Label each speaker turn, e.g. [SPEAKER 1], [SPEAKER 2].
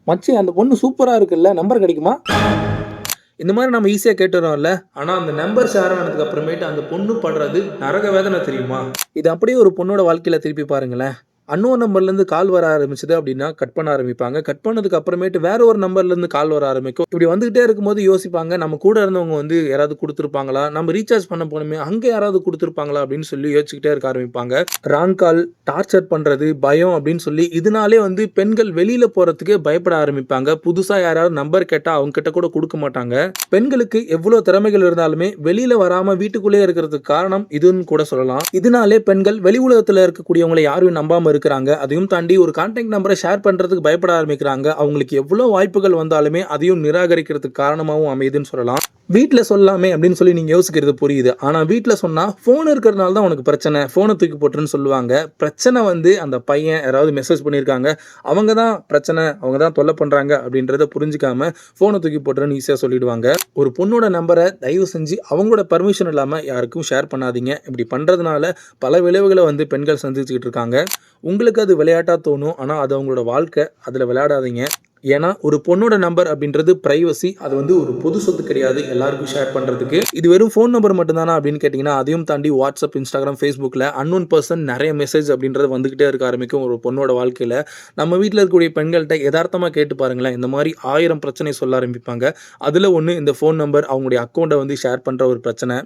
[SPEAKER 1] மச்சி அந்த பொண்ணு சூப்பரா இருக்குல்ல, நம்பர் கிடைக்குமா? இந்த மாதிரி நம்ம ஈஸியா கேட்டுறோம்ல. ஆனா அந்த நம்பர் ஷேர் ஆனதுக்கு அப்புறமேட்டு அந்த பொண்ணு படுறது நரக வேதனை தெரியுமா? இது அப்படியே ஒரு பொண்ணோட வாழ்க்கையில திருப்பி பாருங்களேன். அன்னோன் நம்பர்லேருந்து கால் வர ஆரம்பிச்சது அப்படின்னா, கட் பண்ண ஆரம்பிப்பாங்க. கட் பண்ணதுக்கு அப்புறமேட்டு வேற ஒரு நம்பர்லேருந்து கால் வர ஆரம்பிக்கும். இப்படி வந்துகிட்டே இருக்கும்போது யோசிப்பாங்க, நம்ம கூட இருந்தவங்க வந்து யாராவது குடுத்துருப்பாங்களா? நம்ம ரீசார்ஜ் பண்ண போனோமே, அங்க யாராவது குடுத்துருப்பாங்களா? அப்படின்னு சொல்லி யோசிச்சுக்கிட்டே இருக்க ஆரம்பிப்பாங்க. ராங் கால், டார்ச்சர் பண்றது, பயம் அப்படின்னு சொல்லி இதனாலே வந்து பெண்கள் வெளியில போறதுக்கே பயப்பட ஆரம்பிப்பாங்க. புதுசா யாராவது நம்பர் கேட்டா அவங்க கிட்ட கூட குடுக்க மாட்டாங்க. பெண்களுக்கு எவ்வளோ திறமைகள் இருந்தாலுமே வெளியில வராம வீட்டுக்குள்ளேயே இருக்கிறதுக்கு காரணம் இதுன்னு கூட சொல்லலாம். இதனாலே பெண்கள் வெளி உலகத்துல இருக்கக்கூடியவங்களை யாரையும் நம்பாம இருக்கிறாங்க. அதையும் தாண்டி ஒரு கான்டாக்ட் நம்பரை ஷேர் பண்றதுக்கு பயப்பட ஆரம்பிக்கிறாங்க. அவங்களுக்கு எவ்வளோ வாய்ப்புகள் வந்தாலுமே அதையும் நிராகரிக்கிறதுக்கு காரணமாகவும் அமையுதுன்னு சொல்லலாம். வீட்ல சொல்லாமே அப்படின்னு சொல்லி நீங்க யோசிக்கிறது புரியுது. ஆனா வீட்ல சொன்னா ஃபோன் இருக்கிறதுனால தான் உனக்கு பிரச்சனை. ஃபோன தூக்கி போட்டுருன்னு சொல்லுவாங்க. பிரச்சனை வந்து அந்த பையன் யாராவது மெசேஜ் பண்ணியிருக்காங்க. அவங்க தான் பிரச்சனை. அவங்க தான் தொல்லை பண்றாங்க அப்படின்றத புரிஞ்சுக்காம ஃபோன தூக்கி போட்டுருன்னு ஈஸியா சொல்லிடுவாங்க. ஒரு பொண்ணோட நம்பரை தயவு செஞ்சு அவங்களோட பர்மிஷன் இல்லாம யாருக்கும் ஷேர் பண்ணாதீங்க. இப்படி பண்றதுனால பல விளைவுகளை வந்து பெண்கள் சந்திச்சுக்கிட்டு இருக்காங்க. உங்களுக்கு அது விளையாட்டா தோணும். ஆனா அது அவங்களோட வாழ்க்கை. அதுல விளையாடாதீங்க. ஏன்னா ஒரு பொண்ணோட நம்பர் அப்படின்றது பிரைவசி. அது வந்து ஒரு பொது சொத்து கிடையாது எல்லாருக்கும் ஷேர் பண்றதுக்கு. இது வெறும் ஃபோன் நம்பர் மட்டும் தானா அப்படின்னு கேட்டிங்கன்னா, அதையும் தாண்டி வாட்ஸ்அப், இன்ஸ்டாகிராம், ஃபேஸ்புக்கில் அன்னோன் பர்சன் நிறைய மெசேஜ் அப்படின்றது வந்துகிட்டே இருக்க ஆரம்பிக்கும் ஒரு பொண்ணோட வாழ்க்கையில். நம்ம வீட்டில் இருக்கக்கூடிய பெண்கள்கிட்ட யதார்த்தமாக கேட்டு பாருங்களேன், இந்த மாதிரி 1000 பிரச்சனை சொல்ல ஆரம்பிப்பாங்க. அதில் ஒன்று இந்த ஃபோன் நம்பர், அவங்களுடைய அக்கௌண்ட்டை வந்து ஷேர் பண்ணுற ஒரு பிரச்சனை.